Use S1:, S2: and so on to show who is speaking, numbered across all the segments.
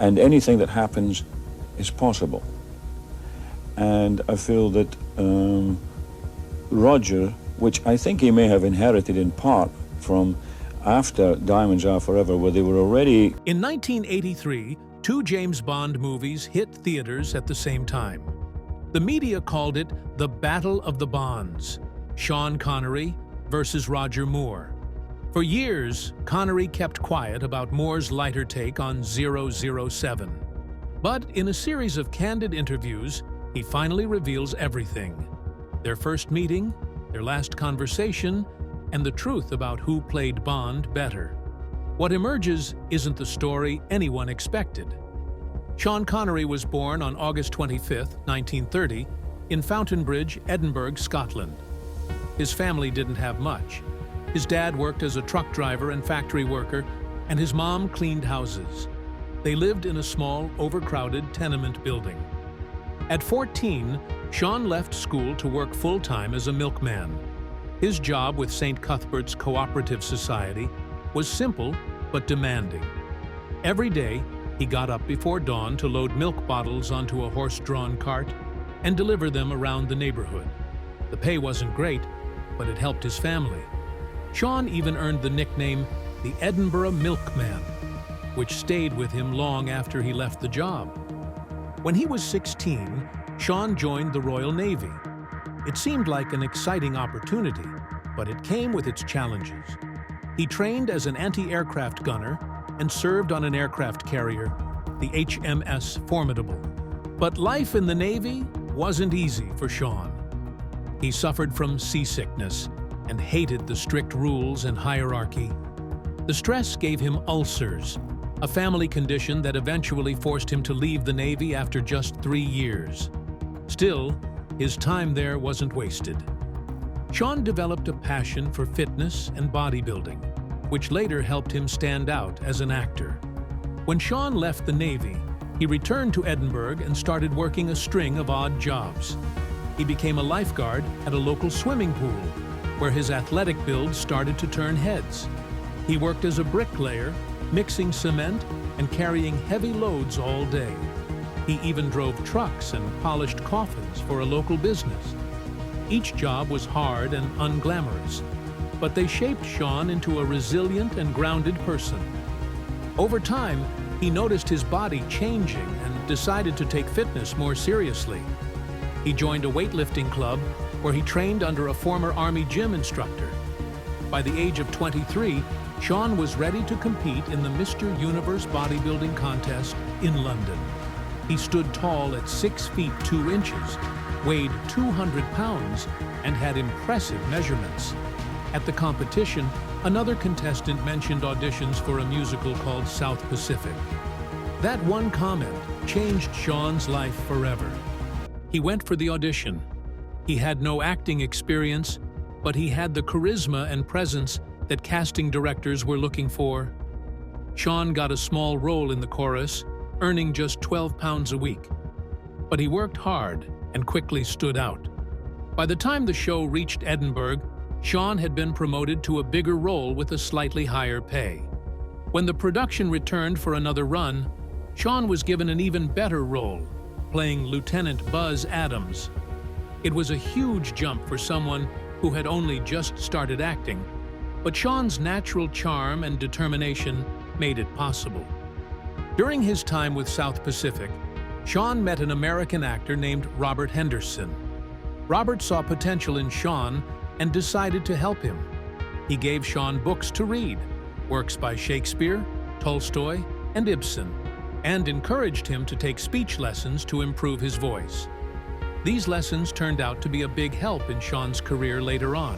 S1: and anything that happens is possible. And I feel that Roger, which I think he may have inherited in part from after Diamonds Are Forever, where they were already...
S2: In 1983, two James Bond movies hit theaters at the same time. The media called it the Battle of the Bonds, Sean Connery versus Roger Moore. For years, Connery kept quiet about Moore's lighter take on 007. But in a series of candid interviews, he finally reveals everything. Their first meeting, their last conversation, and the truth about who played Bond better. What emerges isn't the story anyone expected. Sean Connery was born on August 25, 1930, in Fountainbridge, Edinburgh, Scotland. His family didn't have much. His dad worked as a truck driver and factory worker, and his mom cleaned houses. They lived in a small, overcrowded tenement building. At 14, Sean left school to work full-time as a milkman. His job with St. Cuthbert's Cooperative Society was simple but demanding. Every day, he got up before dawn to load milk bottles onto a horse-drawn cart and deliver them around the neighborhood. The pay wasn't great, but it helped his family. Sean even earned the nickname the Edinburgh Milkman, which stayed with him long after he left the job. When he was 16, Sean joined the Royal Navy. It seemed like an exciting opportunity, but it came with its challenges. He trained as an anti-aircraft gunner and served on an aircraft carrier, the HMS Formidable. But life in the Navy wasn't easy for Sean. He suffered from seasickness and hated the strict rules and hierarchy. The stress gave him ulcers, a family condition that eventually forced him to leave the Navy after just 3 years. Still, his time there wasn't wasted. Sean developed a passion for fitness and bodybuilding, which later helped him stand out as an actor. When Sean left the Navy, he returned to Edinburgh and started working a string of odd jobs. He became a lifeguard at a local swimming pool, where his athletic build started to turn heads. He worked as a bricklayer, mixing cement and carrying heavy loads all day. He even drove trucks and polished coffins for a local business. Each job was hard and unglamorous, but they shaped Sean into a resilient and grounded person. Over time, he noticed his body changing and decided to take fitness more seriously. He joined a weightlifting club where he trained under a former Army gym instructor. By the age of 23, Sean was ready to compete in the Mr. Universe bodybuilding contest in London. He stood tall at 6 feet 2 inches, weighed 200 pounds, and had impressive measurements. At the competition, another contestant mentioned auditions for a musical called South Pacific. That one comment changed Sean's life forever. He went for the audition. He had no acting experience, but he had the charisma and presence that casting directors were looking for. Sean got a small role in the chorus, earning just £12 a week. But he worked hard and quickly stood out. By the time the show reached Edinburgh, Sean had been promoted to a bigger role with a slightly higher pay. When the production returned for another run, Sean was given an even better role, playing Lieutenant Buzz Adams. It was a huge jump for someone who had only just started acting, but Sean's natural charm and determination made it possible. During his time with South Pacific, Sean met an American actor named Robert Henderson. Robert saw potential in Sean and decided to help him. He gave Sean books to read, works by Shakespeare, Tolstoy, and Ibsen, and encouraged him to take speech lessons to improve his voice. These lessons turned out to be a big help in Sean's career later on.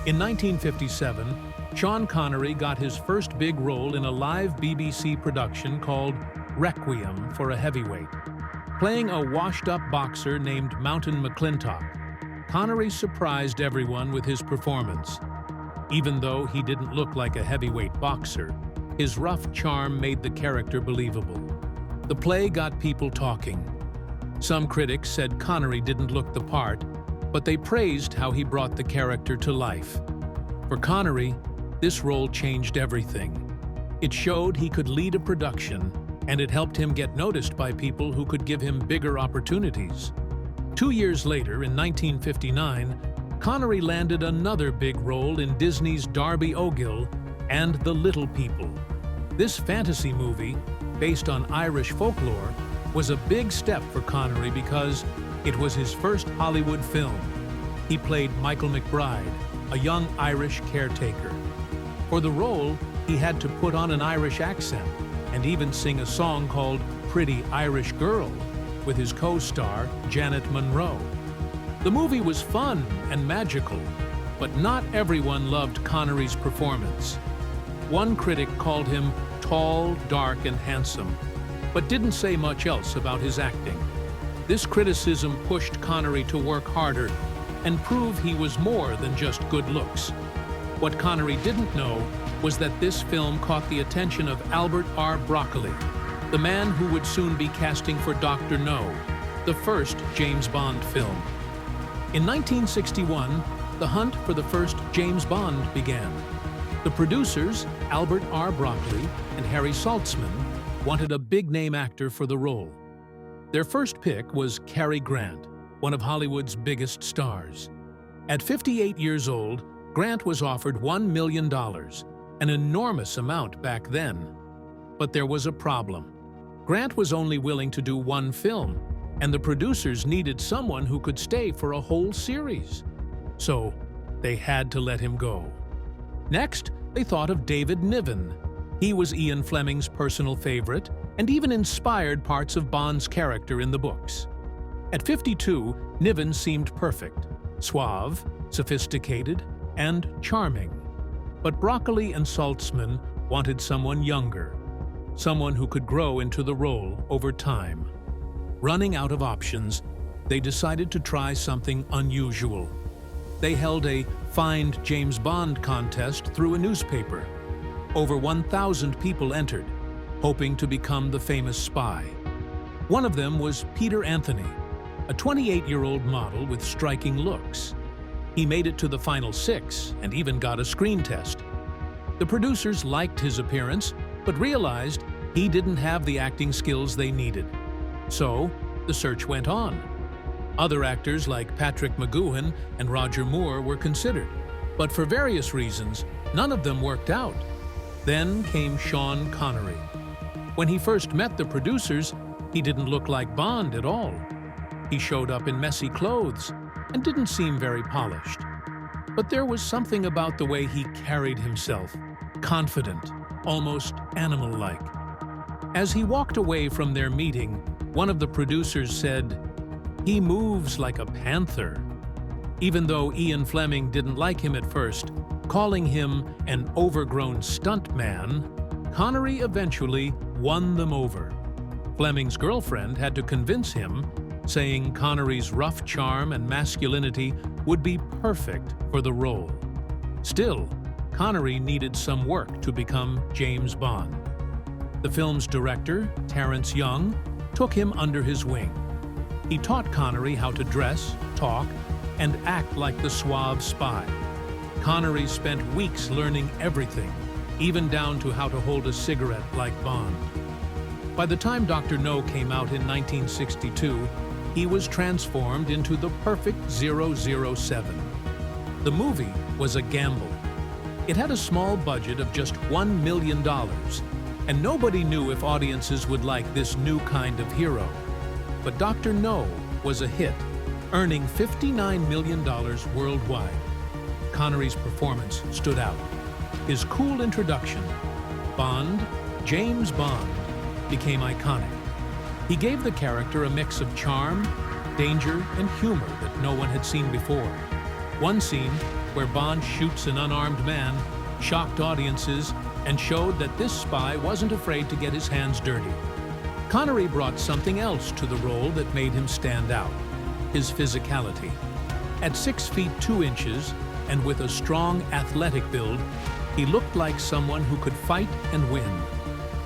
S2: In 1957, Sean Connery got his first big role in a live BBC production called Requiem for a Heavyweight. Playing a washed-up boxer named Mountain McClintock, Connery surprised everyone with his performance. Even though he didn't look like a heavyweight boxer, his rough charm made the character believable. The play got people talking. Some critics said Connery didn't look the part, but they praised how he brought the character to life. For Connery, this role changed everything. It showed he could lead a production, and it helped him get noticed by people who could give him bigger opportunities. 2 years later, in 1959, Connery landed another big role in Disney's Darby O'Gill and The Little People. This fantasy movie, based on Irish folklore, was a big step for Connery because it was his first Hollywood film. He played Michael McBride, a young Irish caretaker. For the role, he had to put on an Irish accent and even sing a song called Pretty Irish Girl with his co-star Janet Monroe. The movie was fun and magical, but not everyone loved Connery's performance. One critic called him tall, dark, and handsome, but didn't say much else about his acting. This criticism pushed Connery to work harder and prove he was more than just good looks. What Connery didn't know was that this film caught the attention of Albert R. Broccoli, the man who would soon be casting for Dr. No, the first James Bond film. In 1961, the hunt for the first James Bond began. The producers, Albert R. Broccoli and Harry Saltzman, wanted a big-name actor for the role. Their first pick was Cary Grant, one of Hollywood's biggest stars. At 58 years old, Grant was offered $1 million, an enormous amount back then. But there was a problem. Grant was only willing to do one film, and the producers needed someone who could stay for a whole series. So they had to let him go. Next, they thought of David Niven. He was Ian Fleming's personal favorite and even inspired parts of Bond's character in the books. At 52, Niven seemed perfect, suave, sophisticated, and charming. But Broccoli and Saltzman wanted someone younger, someone who could grow into the role over time. Running out of options, they decided to try something unusual. They held a Find James Bond contest through a newspaper. Over 1,000 people entered, hoping to become the famous spy. One of them was Peter Anthony, a 28-year-old model with striking looks. He made it to the final 6 and even got a screen test. The producers liked his appearance, but realized he didn't have the acting skills they needed. So, the search went on. Other actors like Patrick McGoohan and Roger Moore were considered, but for various reasons, none of them worked out. Then came Sean Connery. When he first met the producers, he didn't look like Bond at all. He showed up in messy clothes and didn't seem very polished. But there was something about the way he carried himself, confident, almost animal-like. As he walked away from their meeting, one of the producers said, "He moves like a panther." Even though Ian Fleming didn't like him at first, calling him an overgrown stuntman, Connery eventually won them over. Fleming's girlfriend had to convince him, saying Connery's rough charm and masculinity would be perfect for the role. Still, Connery needed some work to become James Bond. The film's director, Terrence Young, took him under his wing. He taught Connery how to dress, talk, and act like the suave spy. Connery spent weeks learning everything, even down to how to hold a cigarette like Bond. By the time Dr. No came out in 1962, he was transformed into the perfect 007. The movie was a gamble. It had a small budget of just $1 million, and nobody knew if audiences would like this new kind of hero. But Dr. No was a hit, earning $59 million worldwide. Connery's performance stood out. His cool introduction, Bond, James Bond, became iconic. He gave the character a mix of charm, danger, and humor that no one had seen before. One scene, where Bond shoots an unarmed man, shocked audiences and showed that this spy wasn't afraid to get his hands dirty. Connery brought something else to the role that made him stand out: his physicality. At 6 feet 2 inches and with a strong athletic build, he looked like someone who could fight and win.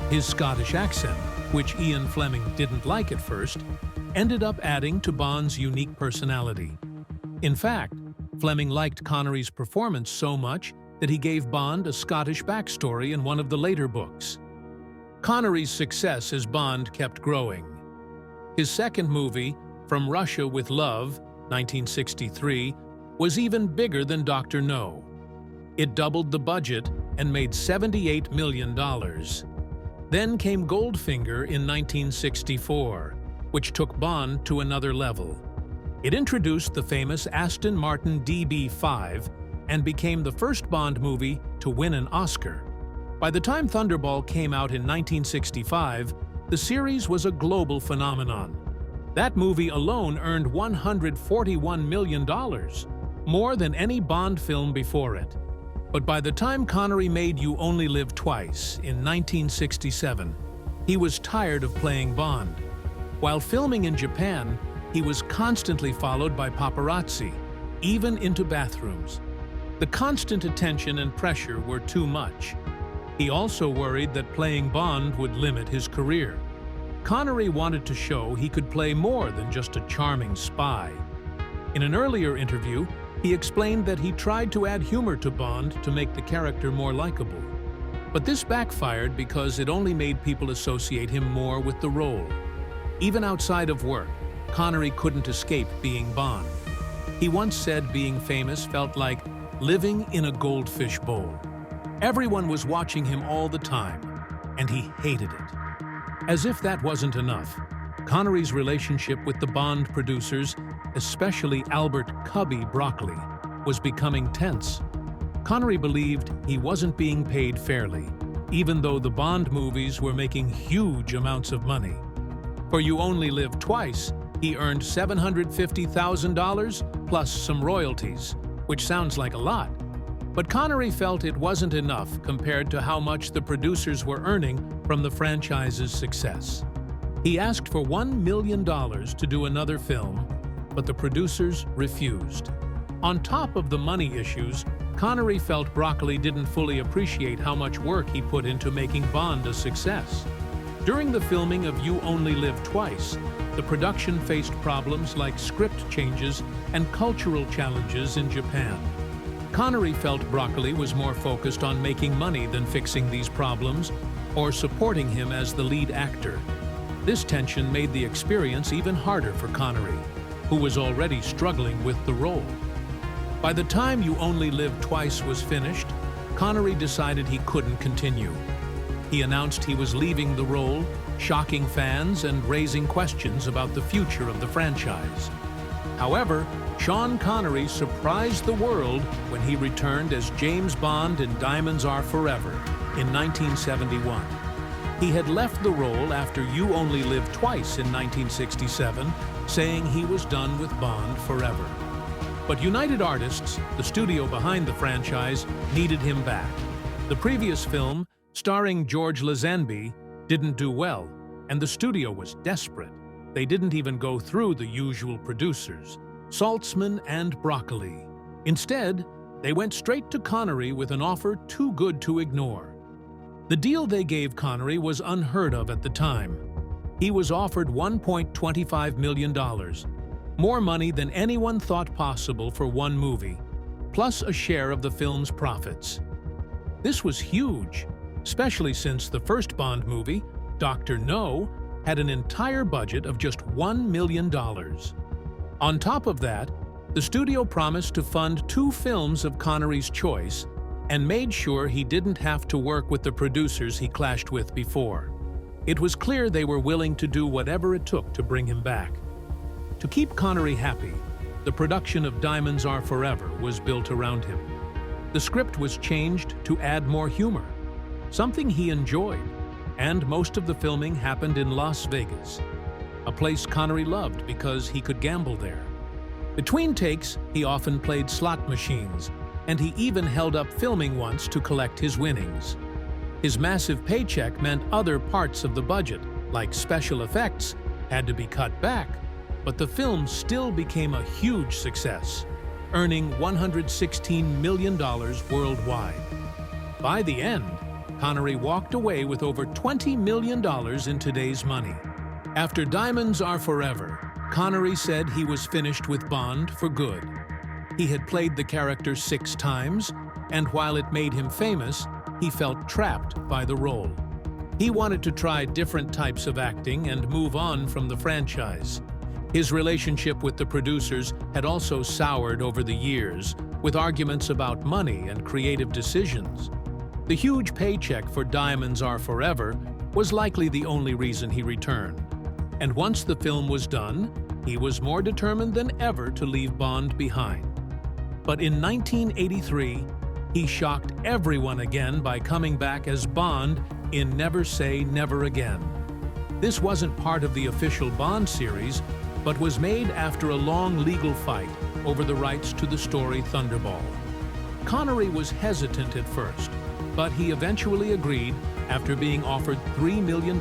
S2: His Scottish accent, which Ian Fleming didn't like at first, ended up adding to Bond's unique personality. In fact, Fleming liked Connery's performance so much that he gave Bond a Scottish backstory in one of the later books. Connery's success as Bond kept growing. His second movie, From Russia with Love, 1963, was even bigger than Dr. No. It doubled the budget and made $78 million. Then came Goldfinger in 1964, which took Bond to another level. It introduced the famous Aston Martin DB5 and became the first Bond movie to win an Oscar. By the time Thunderball came out in 1965, the series was a global phenomenon. That movie alone earned $141 million, more than any Bond film before it. But by the time Connery made You Only Live Twice in 1967, he was tired of playing Bond. While filming in Japan, he was constantly followed by paparazzi, even into bathrooms. The constant attention and pressure were too much. He also worried that playing Bond would limit his career. Connery wanted to show he could play more than just a charming spy. In an earlier interview, he explained that he tried to add humor to Bond to make the character more likable. But this backfired because it only made people associate him more with the role. Even outside of work, Connery couldn't escape being Bond. He once said being famous felt like living in a goldfish bowl. Everyone was watching him all the time, and he hated it. As if that wasn't enough, Connery's relationship with the Bond producers, especially Albert "Cubby" Broccoli, was becoming tense. Connery believed he wasn't being paid fairly, even though the Bond movies were making huge amounts of money. For You Only Live Twice, he earned $750,000 plus some royalties, which sounds like a lot. But Connery felt it wasn't enough compared to how much the producers were earning from the franchise's success. He asked for $1 million to do another film, but the producers refused. On top of the money issues, Connery felt Broccoli didn't fully appreciate how much work he put into making Bond a success. During the filming of You Only Live Twice, the production faced problems like script changes and cultural challenges in Japan. Connery felt Broccoli was more focused on making money than fixing these problems or supporting him as the lead actor. This tension made the experience even harder for Connery, who was already struggling with the role. By the time You Only Live Twice was finished, Connery decided he couldn't continue. He announced he was leaving the role, shocking fans and raising questions about the future of the franchise. However, Sean Connery surprised the world when he returned as James Bond in Diamonds Are Forever in 1971. He had left the role after You Only Live Twice in 1967, saying he was done with Bond forever. But United Artists, the studio behind the franchise, needed him back. The previous film, starring George Lazenby, didn't do well, and the studio was desperate. They didn't even go through the usual producers, Saltzman and Broccoli. Instead, they went straight to Connery with an offer too good to ignore. The deal they gave Connery was unheard of at the time. He was offered $1.25 million, more money than anyone thought possible for one movie, plus a share of the film's profits. This was huge, especially since the first Bond movie, Dr. No, had an entire budget of just $1 million. On top of that, the studio promised to fund 2 films of Connery's choice and made sure he didn't have to work with the producers he clashed with before. It was clear they were willing to do whatever it took to bring him back. To keep Connery happy, the production of Diamonds Are Forever was built around him. The script was changed to add more humor, something he enjoyed, and most of the filming happened in Las Vegas, a place Connery loved because he could gamble there. Between takes, he often played slot machines, and he even held up filming once to collect his winnings. His massive paycheck meant other parts of the budget, like special effects, had to be cut back, but the film still became a huge success, earning $116 million worldwide. By the end, Connery walked away with over $20 million in today's money. After Diamonds Are Forever, Connery said he was finished with Bond for good. He had played the character 6 times, and while it made him famous, he felt trapped by the role. He wanted to try different types of acting and move on from the franchise. His relationship with the producers had also soured over the years, with arguments about money and creative decisions. The huge paycheck for Diamonds Are Forever was likely the only reason he returned. And once the film was done, he was more determined than ever to leave Bond behind. But in 1983, he shocked everyone again by coming back as Bond in Never Say Never Again. This wasn't part of the official Bond series, but was made after a long legal fight over the rights to the story Thunderball. Connery was hesitant at first, but he eventually agreed after being offered $3 million,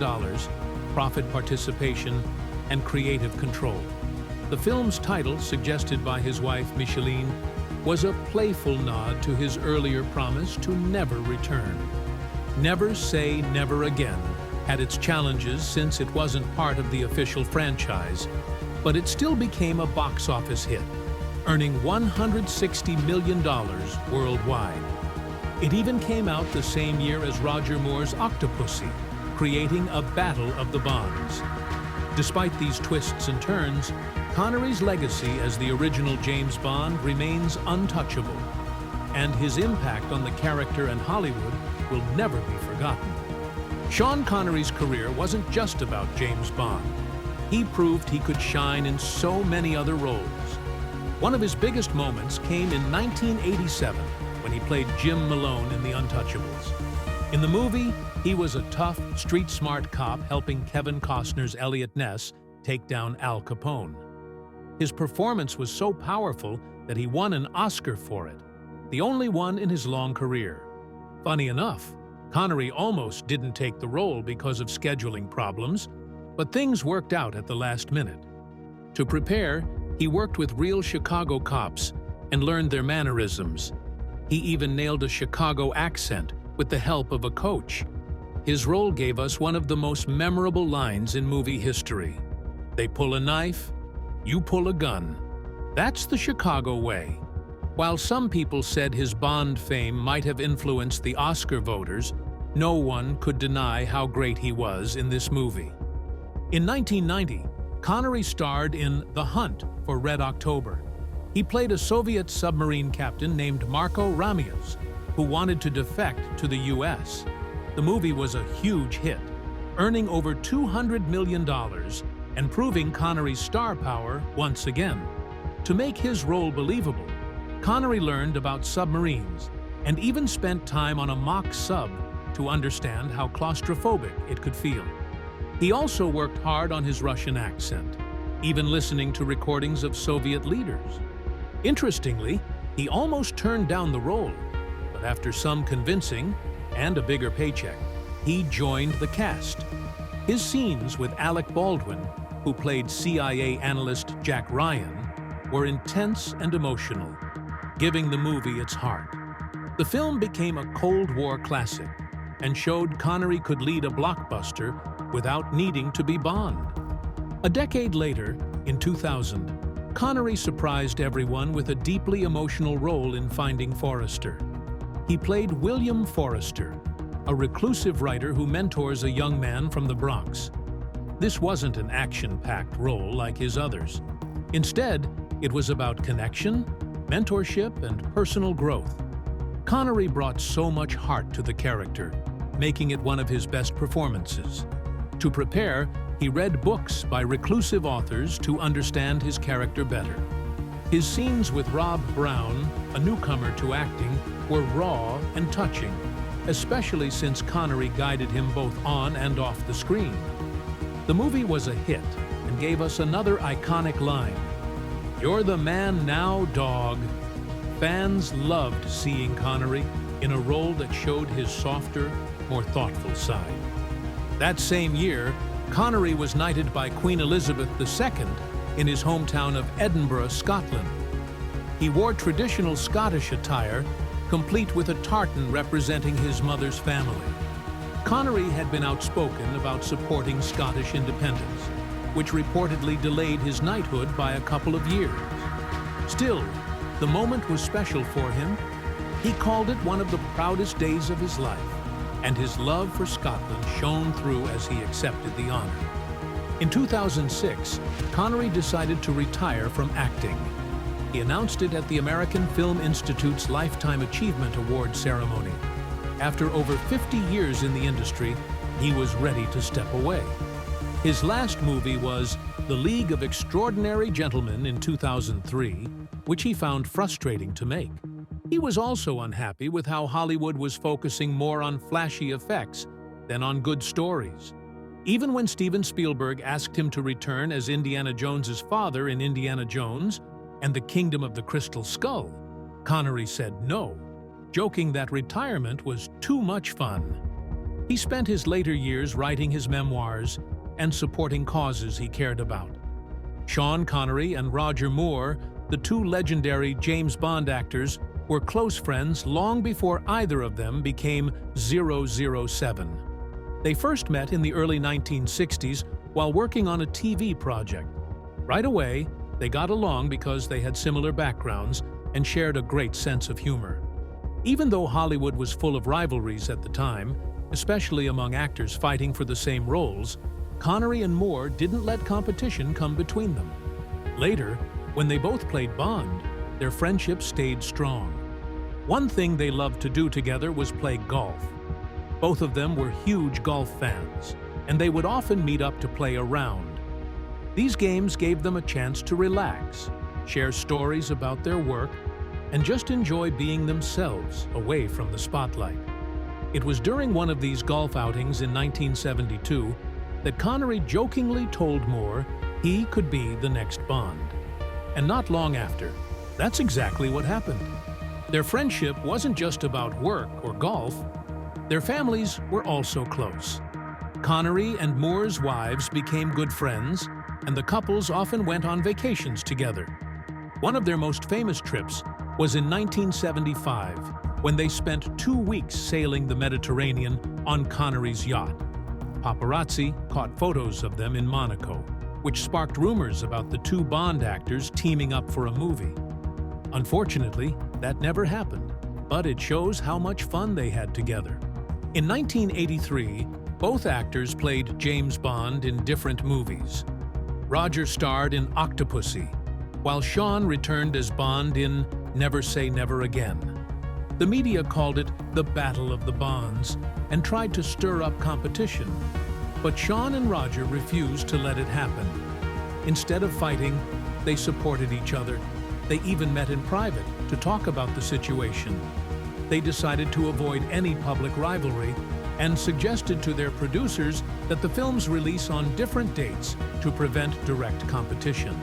S2: profit participation, and creative control. The film's title, suggested by his wife Micheline, was a playful nod to his earlier promise to never return. Never Say Never Again had its challenges since it wasn't part of the official franchise, but it still became a box office hit, earning $160 million worldwide. It even came out the same year as Roger Moore's Octopussy, creating a battle of the Bonds. Despite these twists and turns, Connery's legacy as the original James Bond remains untouchable, and his impact on the character and Hollywood will never be forgotten. Sean Connery's career wasn't just about James Bond. He proved he could shine in so many other roles. One of his biggest moments came in 1987 when he played Jim Malone in The Untouchables. In the movie, he was a tough, street-smart cop helping Kevin Costner's Elliot Ness take down Al Capone. His performance was so powerful that he won an Oscar for it, the only one in his long career. Funny enough, Connery almost didn't take the role because of scheduling problems, but things worked out at the last minute. To prepare, he worked with real Chicago cops and learned their mannerisms. He even nailed a Chicago accent with the help of a coach. His role gave us one of the most memorable lines in movie history. They pull a knife, you pull a gun. That's the Chicago way. While some people said his Bond fame might have influenced the Oscar voters, no one could deny how great he was in this movie. In 1990, Connery starred in The Hunt for Red October. He played a Soviet submarine captain named Marko Ramius, who wanted to defect to the U.S. The movie was a huge hit, earning over $200 million and proving Connery's star power once again. To make his role believable, Connery learned about submarines and even spent time on a mock sub to understand how claustrophobic it could feel. He also worked hard on his Russian accent, even listening to recordings of Soviet leaders. Interestingly, he almost turned down the role, but after some convincing and a bigger paycheck, he joined the cast. His scenes with Alec Baldwin, who played CIA analyst Jack Ryan, were intense and emotional, giving the movie its heart. The film became a Cold War classic and showed Connery could lead a blockbuster without needing to be Bond. A decade later, in 2000, Connery surprised everyone with a deeply emotional role in Finding Forrester. He played William Forrester, a reclusive writer who mentors a young man from the Bronx. This wasn't an action-packed role like his others. Instead, it was about connection, mentorship, and personal growth. Connery brought so much heart to the character, making it one of his best performances. To prepare, he read books by reclusive authors to understand his character better. His scenes with Rob Brown, a newcomer to acting, were raw and touching, especially since Connery guided him both on and off the screen. The movie was a hit and gave us another iconic line, "You're the man now, dog." Fans loved seeing Connery in a role that showed his softer, more thoughtful side. That same year, Connery was knighted by Queen Elizabeth II in his hometown of Edinburgh, Scotland. He wore traditional Scottish attire, complete with a tartan representing his mother's family. Connery had been outspoken about supporting Scottish independence, which reportedly delayed his knighthood by a couple of years. Still, the moment was special for him. He called it one of the proudest days of his life. and his love for Scotland shone through as he accepted the honor. In 2006, Connery decided to retire from acting. He announced it at the American Film Institute's Lifetime Achievement Award ceremony. After over 50 years in the industry, he was ready to step away. His last movie was The League of Extraordinary Gentlemen in 2003, which he found frustrating to make. He was also unhappy with how Hollywood was focusing more on flashy effects than on good stories. Even when Steven Spielberg asked him to return as Indiana Jones's father in Indiana Jones and the Kingdom of the Crystal Skull, Connery said no, joking that retirement was too much fun. He spent his later years writing his memoirs and supporting causes he cared about. Sean Connery and Roger Moore, the two legendary James Bond actors, were close friends long before either of them became 007. They first met in the early 1960s while working on a TV project. Right away, they got along because they had similar backgrounds and shared a great sense of humor. Even though Hollywood was full of rivalries at the time, especially among actors fighting for the same roles, Connery and Moore didn't let competition come between them. Later, when they both played Bond, their friendship stayed strong. One thing they loved to do together was play golf. Both of them were huge golf fans, and they would often meet up to play a round. These games gave them a chance to relax, share stories about their work, and just enjoy being themselves away from the spotlight. It was during one of these golf outings in 1972 that Connery jokingly told Moore he could be the next Bond. And not long after, that's exactly what happened. Their friendship wasn't just about work or golf. Their families were also close. Connery and Moore's wives became good friends, and the couples often went on vacations together. One of their most famous trips was in 1975, when they spent 2 weeks sailing the Mediterranean on Connery's yacht. Paparazzi caught photos of them in Monaco, which sparked rumors about the two Bond actors teaming up for a movie. Unfortunately, that never happened, but it shows how much fun they had together. In 1983, both actors played James Bond in different movies. Roger starred in Octopussy, while Sean returned as Bond in Never Say Never Again. The media called it the Battle of the Bonds and tried to stir up competition, but Sean and Roger refused to let it happen. Instead of fighting, they supported each other. They even met in private to talk about the situation. They decided to avoid any public rivalry and suggested to their producers that the films release on different dates to prevent direct competition.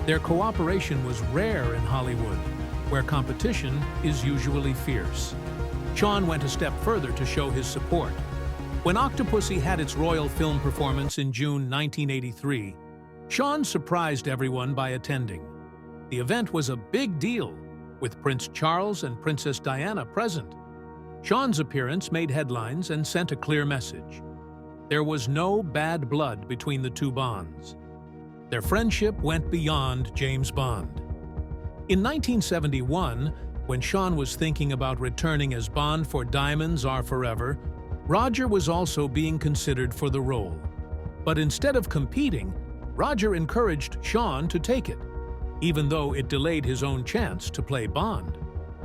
S2: Their cooperation was rare in Hollywood, where competition is usually fierce. Sean went a step further to show his support. When Octopussy had its royal film performance in June 1983, Sean surprised everyone by attending. The event was a big deal, with Prince Charles and Princess Diana present. Sean's appearance made headlines and sent a clear message. There was no bad blood between the two Bonds. Their friendship went beyond James Bond. In 1971, when Sean was thinking about returning as Bond for Diamonds Are Forever, Roger was also being considered for the role. But instead of competing, Roger encouraged Sean to take it, even though it delayed his own chance to play Bond.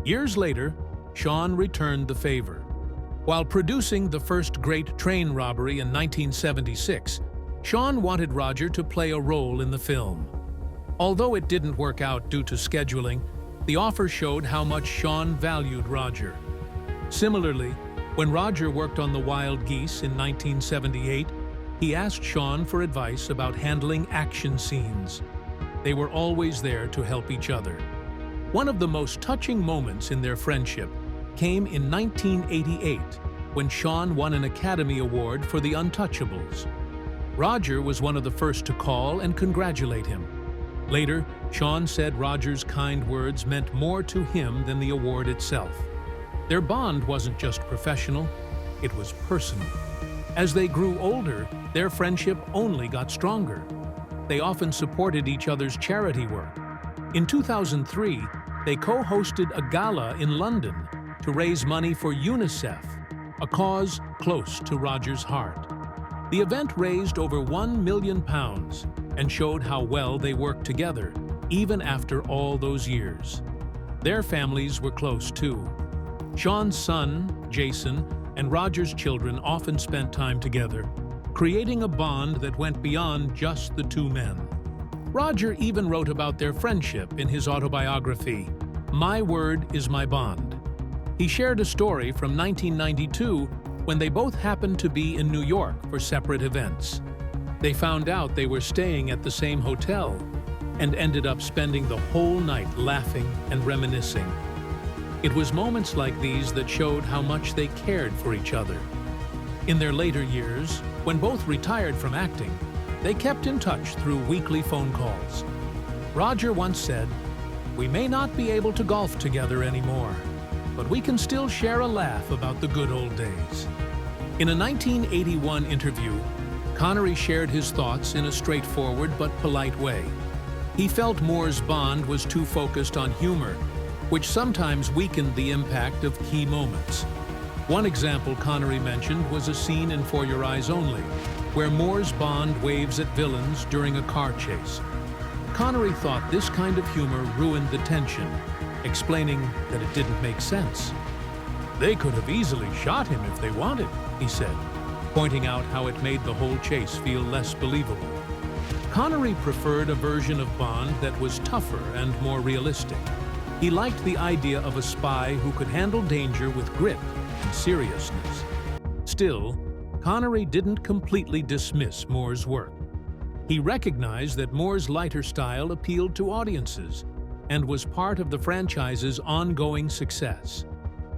S2: Years later, Sean returned the favor. While producing the first great train robbery in 1976, Sean wanted Roger to play a role in the film. Although it didn't work out due to scheduling, the offer showed how much Sean valued Roger. Similarly, when Roger worked on The Wild Geese in 1978, he asked Sean for advice about handling action scenes. They were always there to help each other. One of the most touching moments in their friendship came in 1988, when Sean won an Academy Award for The Untouchables. Roger was one of the first to call and congratulate him. Later, Sean said Roger's kind words meant more to him than the award itself. Their bond wasn't just professional, it was personal. As they grew older, their friendship only got stronger. They often supported each other's charity work. In 2003, they co-hosted a gala in London to raise money for UNICEF. a cause close to Roger's heart. The event raised over £1 million and showed how well they worked together, even after all those years. Their families were close too. Sean's son, Jason, and Roger's children often spent time together, creating a bond that went beyond just the two men. Roger even wrote about their friendship in his autobiography, My Word is My Bond. He shared a story from 1992 when they both happened to be in New York for separate events. They found out they were staying at the same hotel and ended up spending the whole night laughing and reminiscing. It was moments like these that showed how much they cared for each other. In their later years, when both retired from acting, they kept in touch through weekly phone calls. Roger once said, "We may not be able to golf together anymore, but we can still share a laugh about the good old days." In a 1981 interview, Connery shared his thoughts in a straightforward but polite way. He felt Moore's Bond was too focused on humor, which sometimes weakened the impact of key moments. One example Connery mentioned was a scene in For Your Eyes Only, where Moore's Bond waves at villains during a car chase. Connery thought this kind of humor ruined the tension, explaining that it didn't make sense. "They could have easily shot him if they wanted," he said, pointing out how it made the whole chase feel less believable. Connery preferred a version of Bond that was tougher and more realistic. He liked the idea of a spy who could handle danger with grit and seriousness. Still, Connery didn't completely dismiss Moore's work. He recognized that Moore's lighter style appealed to audiences and was part of the franchise's ongoing success.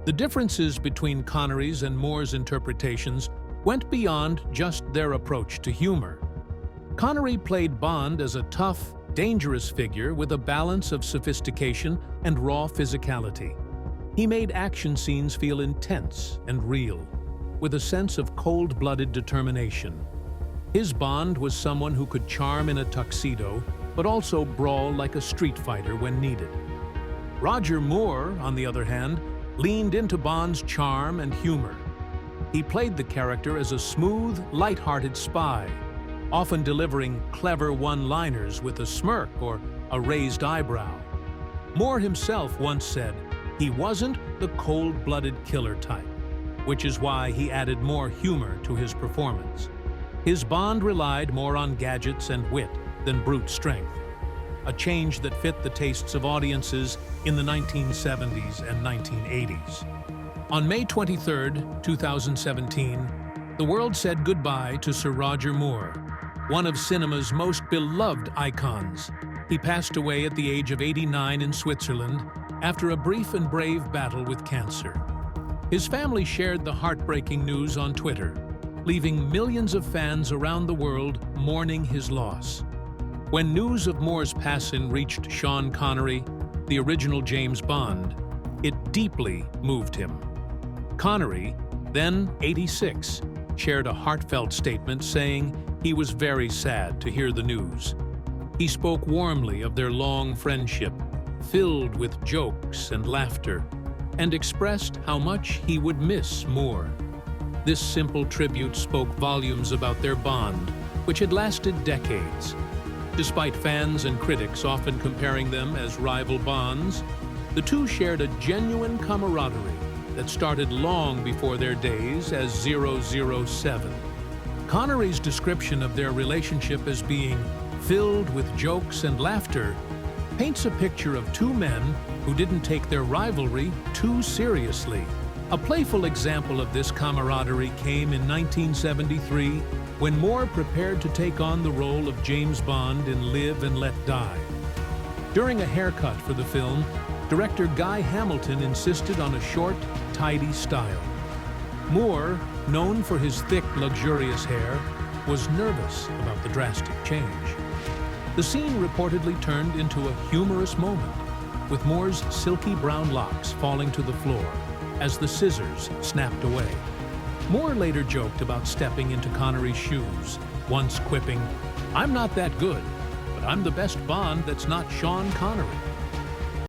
S2: The differences between Connery's and Moore's interpretations went beyond just their approach to humor. Connery played Bond as a tough, dangerous figure with a balance of sophistication and raw physicality. He made action scenes feel intense and real, with a sense of cold-blooded determination. His Bond was someone who could charm in a tuxedo, but also brawl like a street fighter when needed. Roger Moore, on the other hand, leaned into Bond's charm and humor. He played the character as a smooth, light-hearted spy, often delivering clever one-liners with a smirk or a raised eyebrow. Moore himself once said he wasn't the cold-blooded killer type, which is why he added more humor to his performance. His Bond relied more on gadgets and wit than brute strength, a change that fit the tastes of audiences in the 1970s and 1980s. On May 23, 2017, the world said goodbye to Sir Roger Moore, one of cinema's most beloved icons. He passed away at the age of 89 in Switzerland after a brief and brave battle with cancer. His family shared the heartbreaking news on Twitter, leaving millions of fans around the world mourning his loss. When news of Moore's passing reached Sean Connery, the original James Bond, it deeply moved him. Connery, then 86, shared a heartfelt statement saying he was very sad to hear the news. He spoke warmly of their long friendship, filled with jokes and laughter, and expressed how much he would miss Moore. This simple tribute spoke volumes about their bond, which had lasted decades. Despite fans and critics often comparing them as rival Bonds, the two shared a genuine camaraderie that started long before their days as 007. Connery's description of their relationship as being filled with jokes and laughter paints a picture of two men who didn't take their rivalry too seriously. A playful example of this camaraderie came in 1973 when Moore prepared to take on the role of James Bond in Live and Let Die. During a haircut for the film, director Guy Hamilton insisted on a short, tidy style. Moore, known for his thick, luxurious hair, was nervous about the drastic change. The scene reportedly turned into a humorous moment, with Moore's silky brown locks falling to the floor as the scissors snapped away. Moore later joked about stepping into Connery's shoes, once quipping, "I'm not that good, but I'm the best Bond that's not Sean Connery."